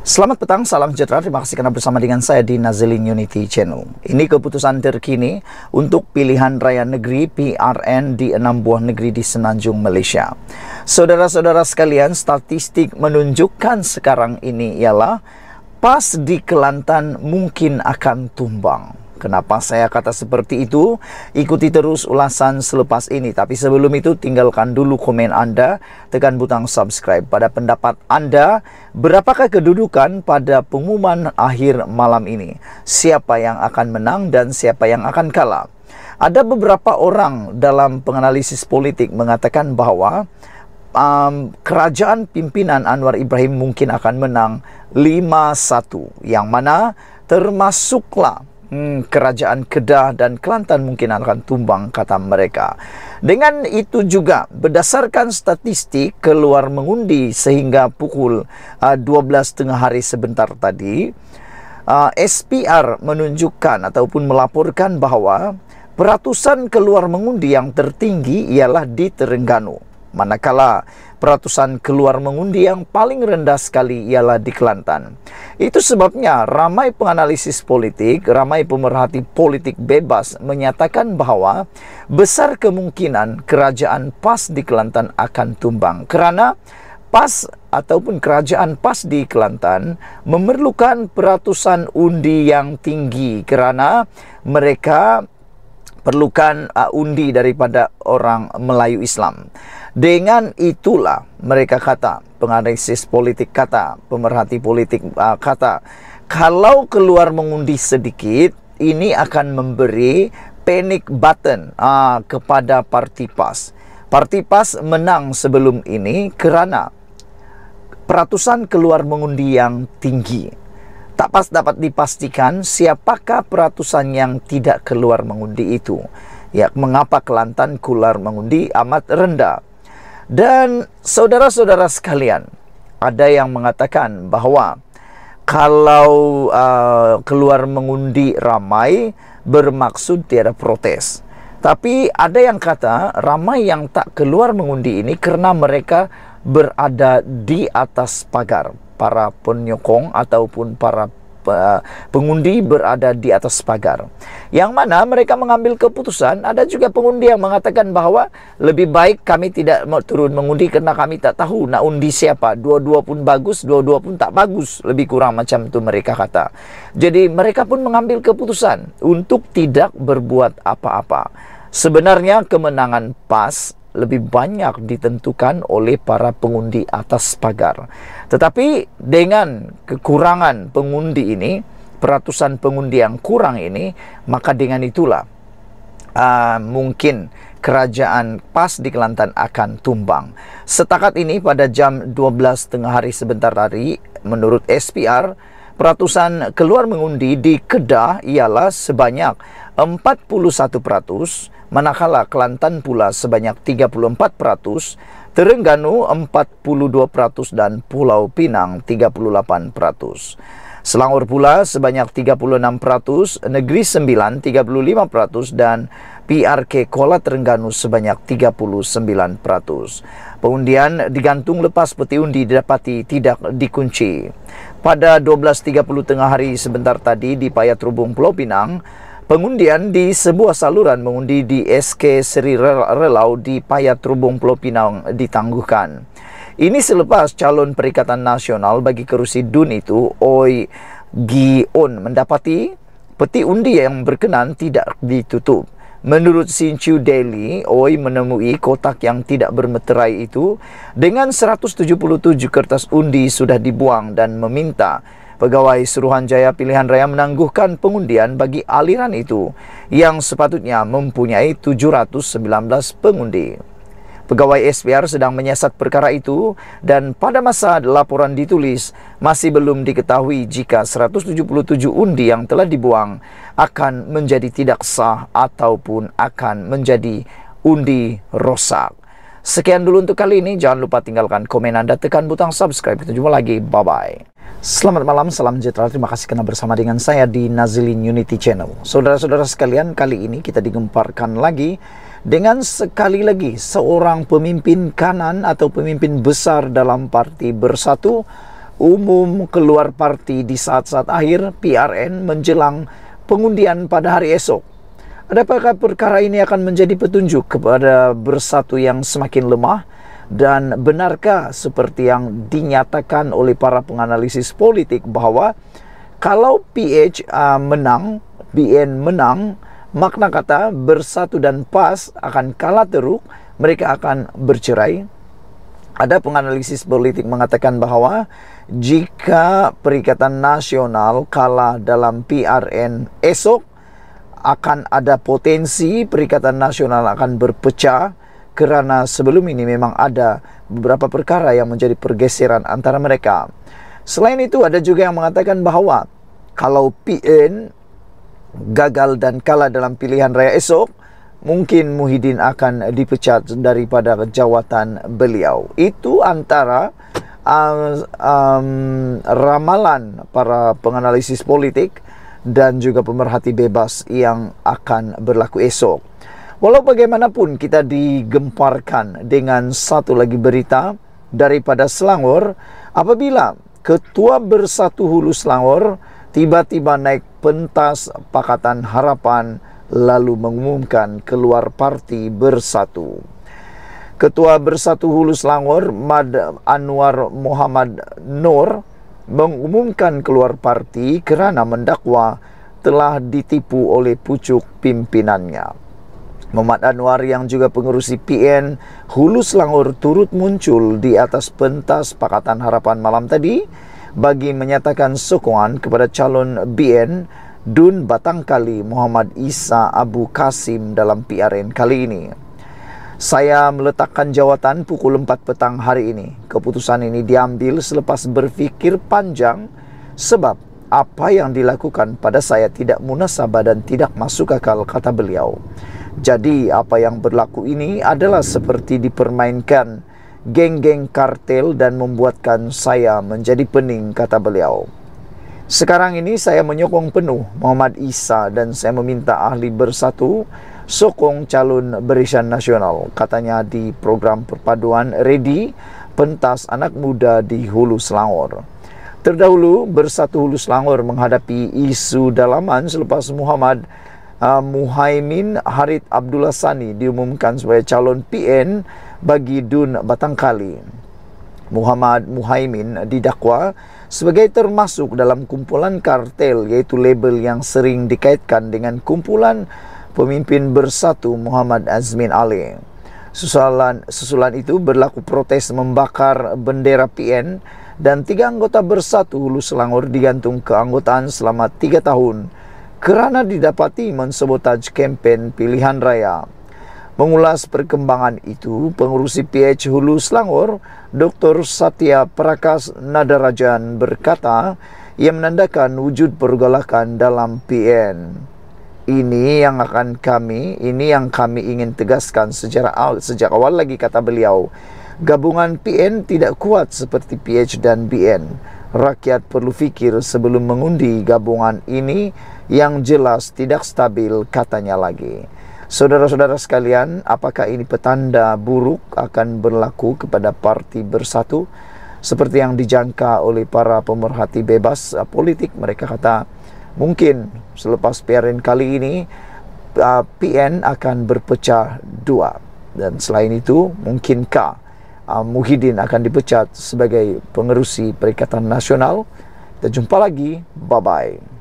Selamat petang, salam sejahtera. Terima kasih karena bersama dengan saya di Nazilin Unity Channel. Ini keputusan terkini untuk pilihan raya negeri PRN di 6 buah negeri di Semenanjung Malaysia. Saudara-saudara sekalian, statistik menunjukkan sekarang ini ialah PAS di Kelantan mungkin akan tumbang. Kenapa saya kata seperti itu? Ikuti terus ulasan selepas ini. Tapi sebelum itu, tinggalkan dulu komen Anda. Tekan butang subscribe. Pada pendapat Anda, berapakah kedudukan pada pengumuman akhir malam ini? Siapa yang akan menang dan siapa yang akan kalah? Ada beberapa orang dalam penganalisis politik mengatakan bahwa kerajaan pimpinan Anwar Ibrahim mungkin akan menang 5-1. Yang mana termasuklah kerajaan Kedah dan Kelantan mungkin akan tumbang, kata mereka. Dengan itu juga, berdasarkan statistik keluar mengundi sehingga pukul 12 tengah hari sebentar tadi, SPR menunjukkan ataupun melaporkan bahawa peratusan keluar mengundi yang tertinggi ialah di Terengganu, manakala peratusan keluar mengundi yang paling rendah sekali ialah di Kelantan. Itu sebabnya ramai penganalisis politik, ramai pemerhati politik bebas menyatakan bahawa besar kemungkinan kerajaan PAS di Kelantan akan tumbang. Kerana PAS ataupun kerajaan PAS di Kelantan memerlukan peratusan undi yang tinggi kerana mereka perlukan undi daripada orang Melayu Islam. Dengan itulah mereka kata, penganalisis politik kata, pemerhati politik kata, kalau keluar mengundi sedikit, ini akan memberi panic button kepada parti PAS. Parti PAS menang sebelum ini kerana peratusan keluar mengundi yang tinggi. Tak pas dapat dipastikan siapakah peratusan yang tidak keluar mengundi itu. Ya, mengapa Kelantan keluar mengundi amat rendah. Dan saudara-saudara sekalian, ada yang mengatakan bahawa kalau keluar mengundi ramai bermaksud tiada protes. Tapi ada yang kata ramai yang tak keluar mengundi ini kerana mereka berada di atas pagar. Para penyokong ataupun para pengundi berada di atas pagar. Yang mana mereka mengambil keputusan. Ada juga pengundi yang mengatakan bahawa lebih baik kami tidak mau turun mengundi kerana kami tak tahu nak undi siapa. Dua-dua pun bagus, dua-dua pun tak bagus. Lebih kurang macam itu mereka kata. Jadi mereka pun mengambil keputusan untuk tidak berbuat apa-apa. Sebenarnya kemenangan PAS lebih banyak ditentukan oleh para pengundi atas pagar. Tetapi dengan kekurangan pengundi ini, peratusan pengundi yang kurang ini, maka dengan itulah mungkin kerajaan PAS di Kelantan akan tumbang. Setakat ini pada jam 12 tengah hari sebentar tadi, menurut SPR, peratusan keluar mengundi di Kedah ialah sebanyak 41%, manakala Kelantan pula sebanyak 34%, Terengganu 42% dan Pulau Pinang 38%. Selangor pula sebanyak 36%, Negeri Sembilan 35% dan PRK Kuala Terengganu sebanyak 39%. Pengundian digantung lepas peti undi didapati tidak dikunci. Pada 12.30 tengah hari sebentar tadi di Payatrubung Pulau Pinang, pengundian di sebuah saluran mengundi di SK Seri Relau di Payatrubung Pulau Pinang ditangguhkan. Ini selepas calon Perikatan Nasional bagi kerusi DUN itu, Oi Gion, mendapati peti undi yang berkenan tidak ditutup. Menurut Sinchu Daily, Oi menemui kotak yang tidak bermeterai itu dengan 177 kertas undi sudah dibuang dan meminta Pegawai Suruhanjaya Pilihan Raya menangguhkan pengundian bagi aliran itu yang sepatutnya mempunyai 719 pengundi. Pegawai SPR sedang menyiasat perkara itu dan pada masa laporan ditulis masih belum diketahui jika 177 undi yang telah dibuang akan menjadi tidak sah ataupun akan menjadi undi rosak. Sekian dulu untuk kali ini. Jangan lupa tinggalkan komen Anda, tekan butang subscribe. Kita jumpa lagi. Bye-bye. Selamat malam, salam sejahtera. Terima kasih karena bersama dengan saya di Nazilin Unity Channel. Saudara-saudara sekalian, kali ini kita digemparkan lagi dengan sekali lagi seorang pemimpin kanan atau pemimpin besar dalam parti Bersatu umum keluar parti di saat-saat akhir PRN menjelang pengundian pada hari esok. Adakah perkara ini akan menjadi petunjuk kepada Bersatu yang semakin lemah? Dan benarkah seperti yang dinyatakan oleh para penganalisis politik bahwa kalau PH menang, BN menang, makna kata Bersatu dan PAS akan kalah teruk, mereka akan bercerai? Ada penganalisis politik mengatakan bahwa jika Perikatan Nasional kalah dalam PRN esok, akan ada potensi Perikatan Nasional akan berpecah kerana sebelum ini memang ada beberapa perkara yang menjadi pergeseran antara mereka. Selain itu, ada juga yang mengatakan bahwa kalau PN gagal dan kalah dalam pilihan raya esok, mungkin Muhyiddin akan dipecat daripada jawatan beliau. Itu antara ramalan para penganalisis politik dan juga pemerhati bebas yang akan berlaku esok. Walau bagaimanapun, kita digemparkan dengan satu lagi berita daripada Selangor apabila Ketua Bersatu Hulu Selangor tiba-tiba naik pentas Pakatan Harapan lalu mengumumkan keluar parti Bersatu. Ketua Bersatu Hulu Selangor Mad Anwar Muhammad Nur mengumumkan keluar parti kerana mendakwa telah ditipu oleh pucuk pimpinannya. Muhammad Anwar yang juga pengerusi PN Hulu Selangor turut muncul di atas pentas Pakatan Harapan malam tadi bagi menyatakan sokongan kepada calon BN Dun Batangkali Muhammad Isa Abu Kasim dalam PRN kali ini. Saya meletakkan jawatan pukul 4 petang hari ini. Keputusan ini diambil selepas berfikir panjang sebab apa yang dilakukan pada saya tidak munasabah dan tidak masuk akal, kata beliau. Jadi apa yang berlaku ini adalah seperti dipermainkan geng-geng kartel dan membuatkan saya menjadi pening, kata beliau. Sekarang ini saya menyokong penuh Muhammad Isa dan saya meminta ahli Bersatu sokong calon Barisan Nasional, katanya di program perpaduan Ready pentas anak muda di Hulu Selangor. Terdahulu Bersatu Hulu Selangor menghadapi isu dalaman selepas Muhammad Muhaimin Harit Abdullah Sani diumumkan sebagai calon PN bagi Dun Batangkali. Muhammad Muhaimin didakwa sebagai termasuk dalam kumpulan kartel, yaitu label yang sering dikaitkan dengan kumpulan pemimpin Bersatu Muhammad Azmin Ali. Susulan itu berlaku protes membakar bendera PN dan 3 anggota Bersatu Hulu Selangor digantung keanggotaan selama 3 tahun kerana didapati mensabotaj kempen pilihan raya. Mengulas perkembangan itu, pengurusi PH Hulu Selangor, Dr. Satya Prakas Nadarajan berkata, ia menandakan wujud pergolakan dalam PN. Ini yang kami ingin tegaskan sejak awal lagi, kata beliau. Gabungan PN tidak kuat seperti PH dan BN. Rakyat perlu fikir sebelum mengundi gabungan ini yang jelas tidak stabil, katanya lagi. Saudara-saudara sekalian, apakah ini petanda buruk akan berlaku kepada Parti Bersatu? Seperti yang dijangka oleh para pemerhati bebas politik, mereka kata mungkin selepas PRN kali ini PN akan berpecah 2. Dan selain itu, mungkinkah Muhyiddin akan dipecat sebagai pengerusi Perikatan Nasional? Kita jumpa lagi, bye-bye.